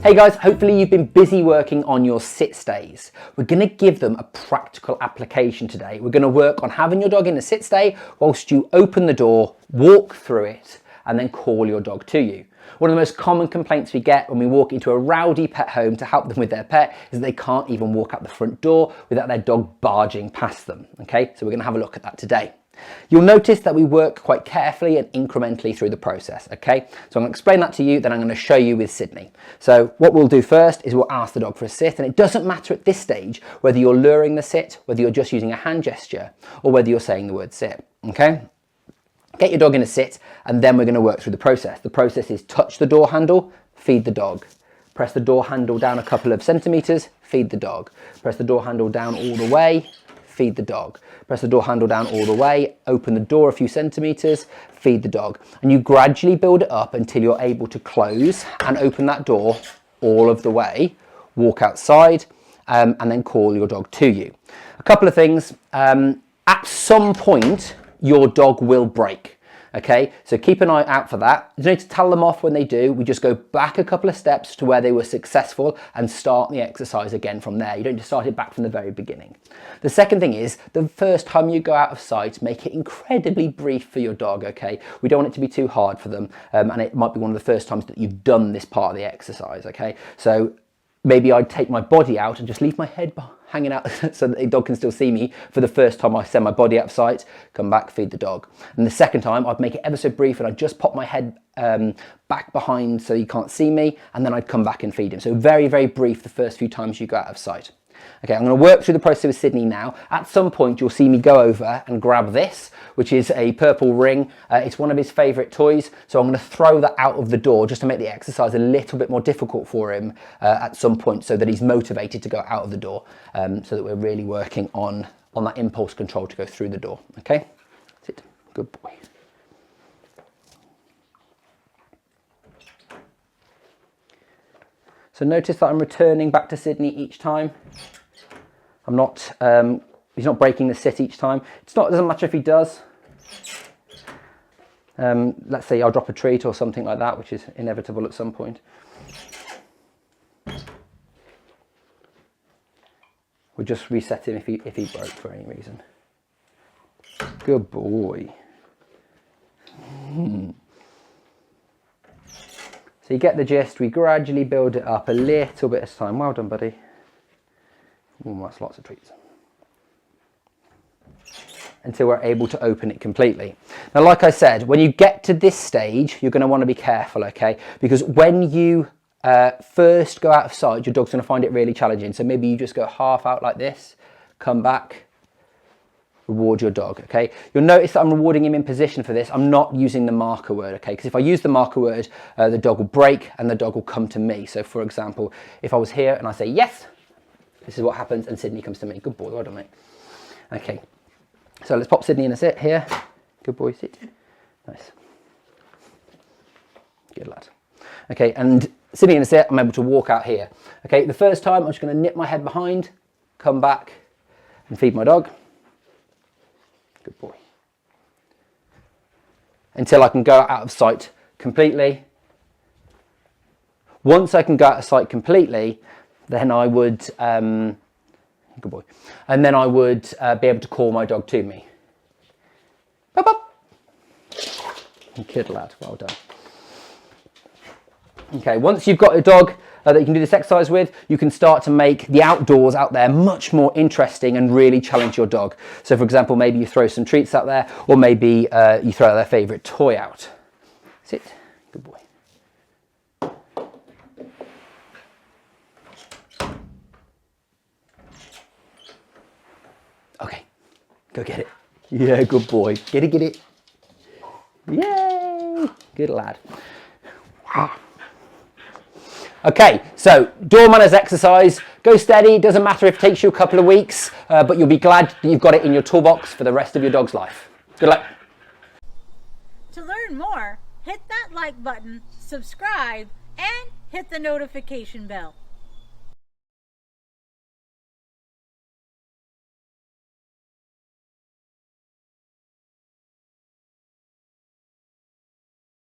Hey guys, hopefully you've been busy working on your sit stays. We're going to give them a practical application today. We're going to work on having your dog in a sit stay whilst you open the door, walk through it, and then call your dog to you. One of the most common complaints we get when we walk into a rowdy pet home to help them with their pet is that they can't even walk out the front door without their dog barging past them. Okay, so we're going to have a look at that today. You'll notice that we work quite carefully and incrementally through the process, okay? So I'm going to explain that to you, then I'm going to show you with Sydney. So what we'll do first is we'll ask the dog for a sit, and it doesn't matter at this stage whether you're luring the sit, whether you're just using a hand gesture, or whether you're saying the word sit, okay? Get your dog in a sit, and then we're going to work through the process. The process is touch the door handle, feed the dog. Press the door handle down a couple of centimetres, feed the dog. Press the door handle down all the way, feed the dog. Press the door handle down all the way, open the door a few centimetres, feed the dog. And you gradually build it up until you're able to close and open that door all of the way, walk outside, and then call your dog to you. A couple of things. At some point, your dog will break. Okay, so keep an eye out for that. You don't need to tell them off when they do. We just go back a couple of steps to where they were successful and start the exercise again from there. You don't just start it back from the very beginning. The second thing is, the first time you go out of sight, make it incredibly brief for your dog, okay? We don't want it to be too hard for them, and it might be one of the first times that you've done this part of the exercise, okay? So maybe I'd take my body out and just leave my head hanging out so that the dog can still see me for the first time I send my body out of sight, come back, feed the dog. And the second time I'd make it ever so brief and I'd just pop my head back behind so you can't see me, and then I'd come back and feed him. So very, very brief the first few times you go out of sight. Okay, I'm going to work through the process with Sydney now. At some point you'll see me go over and grab this, which is a purple ring. It's one of his favourite toys, so I'm going to throw that out of the door just to make the exercise a little bit more difficult for him at some point, so that he's motivated to go out of the door, so that we're really working on that impulse control to go through the door. Okay, sit, good boy. So notice that I'm returning back to Sydney each time. I'm not, he's not breaking the sit each time. It doesn't matter if he does. Let's say I'll drop a treat or something like that, which is inevitable at some point. We'll just reset him if he broke for any reason. Good boy. So you get the gist, we gradually build it up a little bit at a time. Well done, buddy. Ooh, that's lots of treats. Until we're able to open it completely. Now, like I said, when you get to this stage, you're going to want to be careful, okay? Because when you first go out of sight, your dog's going to find it really challenging. So maybe you just go half out like this, come back, reward your dog, okay? You'll notice that I'm rewarding him in position for this. I'm not using the marker word, okay? Because if I use the marker word, the dog will break and the dog will come to me. So for example, if I was here and I say yes, this is what happens, and Sydney comes to me. Good boy, well done, mate. Okay, so let's pop Sydney in a sit here. Good boy, sit. Nice. Good lad. Okay, and Sydney in a sit, I'm able to walk out here. Okay, the first time I'm just going to nip my head behind, come back and feed my dog. Good boy. Until I can go out of sight completely. Once I can go out of sight completely, then I would, good boy, and then I would be able to call my dog to me. Bop, bop. Good lad, well done. Okay, once you've got a dog that you can do this exercise with, you can start to make the outdoors out there much more interesting and really challenge your dog. So for example, maybe you throw some treats out there, or maybe you throw their favourite toy out. Sit, good boy. Okay, go get it. Yeah, good boy. Get it. Yay, good lad. Okay, so door manners exercise, go steady, doesn't matter if it takes you a couple of weeks, but you'll be glad that you've got it in your toolbox for the rest of your dog's life. Good luck. To learn more, hit that like button, subscribe, and hit the notification bell.